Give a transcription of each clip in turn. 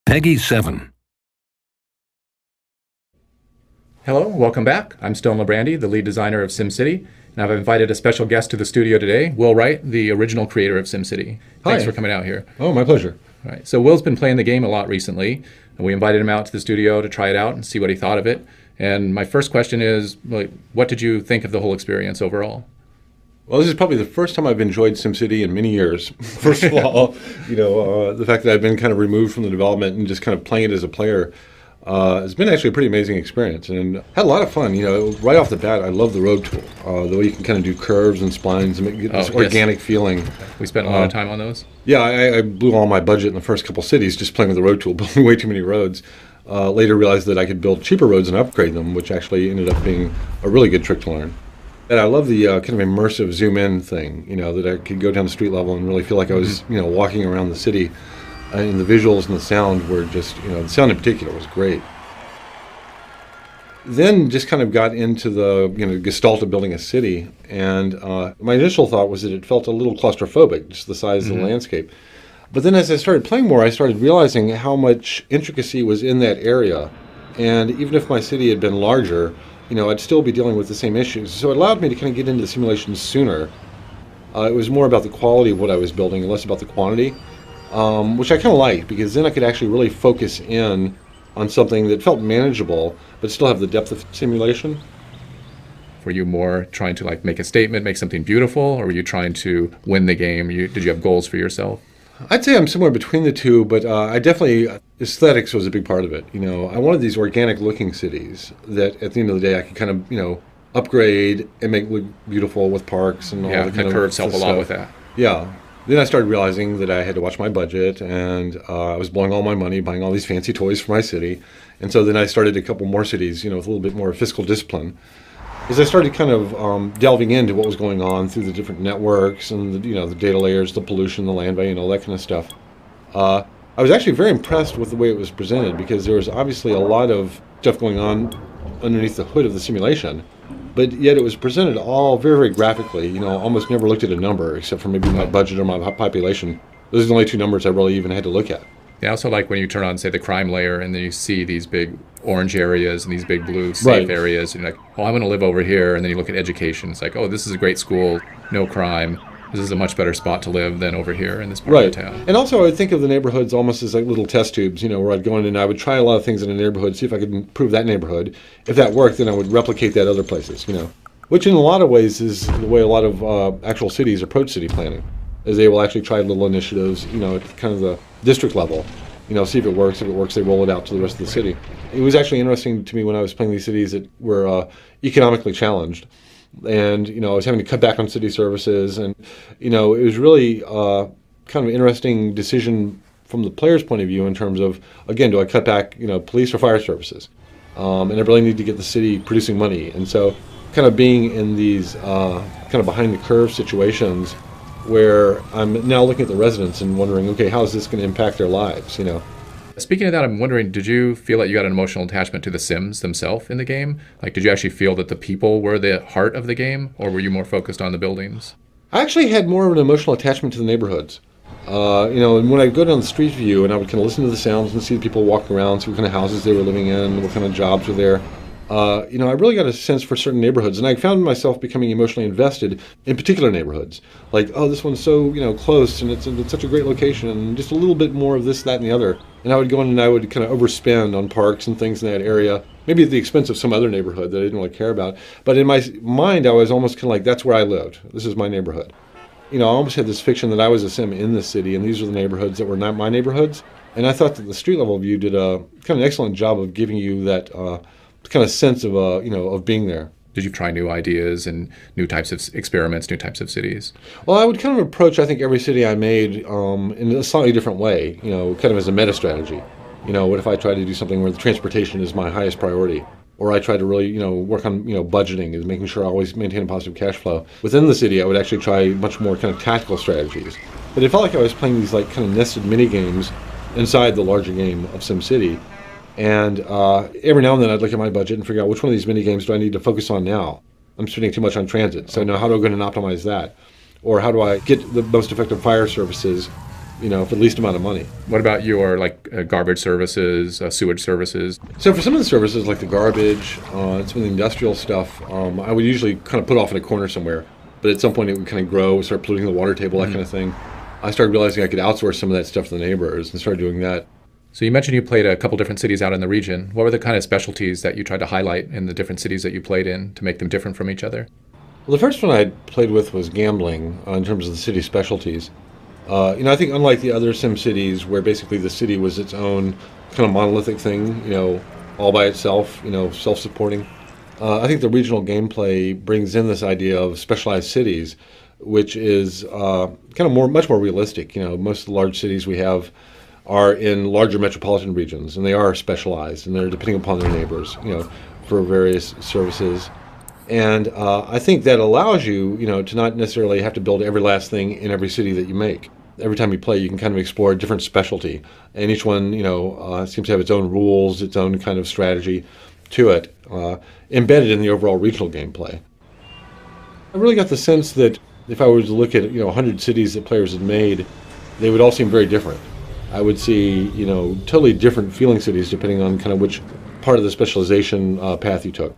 Peggy 7. Hello, welcome back. I'm Stone Labrandy, the lead designer of SimCity, and I've invited a special guest to the studio today, Will Wright, the original creator of SimCity. Thanks for coming out here. Oh, my pleasure. All right, so Will's been playing the game a lot recently, and we invited him out to the studio to try it out and see what he thought of it. And my first question is, what did you think of the whole experience overall? Well, this is probably the first time I've enjoyed SimCity in many years. First of all, the fact that I've been kind of removed from the development and just kind of playing it as a player has been actually a pretty amazing experience, and had a lot of fun. Right off the bat, I love the road tool, the way you can kind of do curves and splines and get this organic feeling. We spent a lot of time on those. Yeah, I blew all my budget in the first couple cities just playing with the road tool, building way too many roads. Later realized that I could build cheaper roads and upgrade them, which actually ended up being a really good trick to learn. And I love the kind of immersive zoom-in thing, that I could go down the street level and really feel like I was, walking around the city. And the visuals and the sound were just, the sound in particular was great. Then just kind of got into the, gestalt of building a city. And my initial thought was that it felt a little claustrophobic, just the size of the landscape. But then as I started playing more, I started realizing how much intricacy was in that area. And even if my city had been larger, I'd still be dealing with the same issues. So it allowed me to kind of get into the simulations sooner. It was more about the quality of what I was building and less about the quantity, which I kind of liked, because then I could actually really focus in on something that felt manageable, but still have the depth of simulation. Were you more trying to make a statement, make something beautiful, or were you trying to win the game? Did you have goals for yourself? I'd say I'm somewhere between the two, but I definitely, aesthetics was a big part of it. I wanted these organic looking cities that at the end of the day I could kind of, upgrade and make look beautiful with parks and all the kind of curves help a lot with that. Yeah. Then I started realizing that I had to watch my budget, and I was blowing all my money buying all these fancy toys for my city. And so then I started a couple more cities, with a little bit more fiscal discipline. As I started kind of delving into what was going on through the different networks and the data layers, the pollution, the land value, and all that kind of stuff, I was actually very impressed with the way it was presented, because there was obviously a lot of stuff going on underneath the hood of the simulation, but yet it was presented all very, very graphically. Almost never looked at a number except for maybe my budget or my population. Those are the only two numbers I really even had to look at. Yeah, I also like when you turn on, say, the crime layer, and then you see these big orange areas and these big blue safe areas, and you're like, oh, I want to live over here. And then you look at education. It's like, oh, this is a great school, no crime. This is a much better spot to live than over here in this part of the town. And also I would think of the neighborhoods almost as like little test tubes, where I'd go in and I would try a lot of things in a neighborhood, see if I could improve that neighborhood. If that worked, then I would replicate that other places, which in a lot of ways is the way a lot of actual cities approach city planning, is they will actually try little initiatives, at kind of the district level. See if it works. If it works, they roll it out to the rest of the city. It was actually interesting to me when I was playing these cities that were economically challenged. And, I was having to cut back on city services. And, it was really kind of an interesting decision from the player's point of view in terms of, again, do I cut back, police or fire services? And I really need to get the city producing money. And so kind of being in these kind of behind the curve situations where I'm now looking at the residents and wondering, okay, how is this going to impact their lives, Speaking of that, I'm wondering, did you feel like you got an emotional attachment to the Sims themselves in the game? Did you actually feel that the people were the heart of the game, or were you more focused on the buildings? I actually had more of an emotional attachment to the neighborhoods. And when I'd go down the street view and I would kind of listen to the sounds and see the people walking around, see what kind of houses they were living in, what kind of jobs were there, I really got a sense for certain neighborhoods, and I found myself becoming emotionally invested in particular neighborhoods. Like, oh, this one's so, close, and it's such a great location, and just a little bit more of this, that, and the other. And I would go in and I would kind of overspend on parks and things in that area, maybe at the expense of some other neighborhood that I didn't really care about. But in my mind, I was almost kind of like, that's where I lived. This is my neighborhood. I almost had this fiction that I was a sim in the city, and these were the neighborhoods that were not my neighborhoods. And I thought that the street level view did a kind of an excellent job of giving you that kind of sense of of being there. Did you try new ideas and new types of experiments, new types of cities? Well, I would kind of approach, I think, every city I made in a slightly different way, kind of as a meta strategy. What if I try to do something where the transportation is my highest priority? Or I try to really, work on, budgeting and making sure I always maintain a positive cash flow. Within the city, I would actually try much more kind of tactical strategies. But it felt like I was playing these kind of nested mini games inside the larger game of SimCity. And every now and then I'd look at my budget and figure out which one of these mini games do I need to focus on now. I'm spending too much on transit, so now how do I go and optimize that? Or how do I get the most effective fire services for the least amount of money. What about your garbage services, sewage services? So for some of the services like the garbage, some of the industrial stuff, I would usually kind of put off in a corner somewhere. But at some point it would kind of grow, start polluting the water table, that kind of thing. I started realizing I could outsource some of that stuff to the neighbors and started doing that. So you mentioned you played a couple different cities out in the region. What were the kind of specialties that you tried to highlight in the different cities that you played in to make them different from each other? Well, the first one I played with was gambling in terms of the city specialties. I think unlike the other Sim cities where basically the city was its own kind of monolithic thing, all by itself, self-supporting, I think the regional gameplay brings in this idea of specialized cities, which is kind of much more realistic. Most of the large cities we have are in larger metropolitan regions, and they are specialized, and they're depending upon their neighbors, for various services. And I think that allows you, to not necessarily have to build every last thing in every city that you make. Every time you play, you can kind of explore a different specialty, and each one, seems to have its own rules, its own kind of strategy to it, embedded in the overall regional gameplay. I really got the sense that if I were to look at 100 cities that players had made, they would all seem very different. I would see totally different feeling cities depending on kind of which part of the specialization path you took.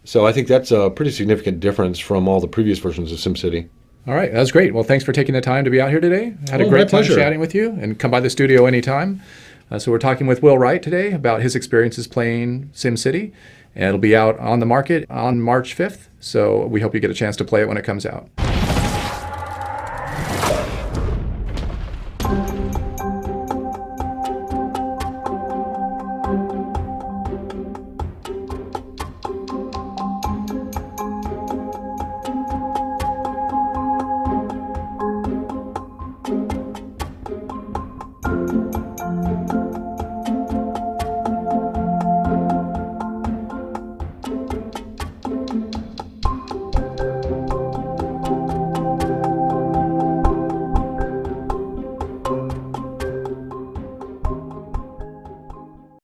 So I think that's a pretty significant difference from all the previous versions of SimCity. All right, that was great. Well, thanks for taking the time to be out here today. Had a great time chatting with you, and come by the studio anytime. So we're talking with Will Wright today about his experiences playing SimCity, and it'll be out on the market on March 5th. So we hope you get a chance to play it when it comes out.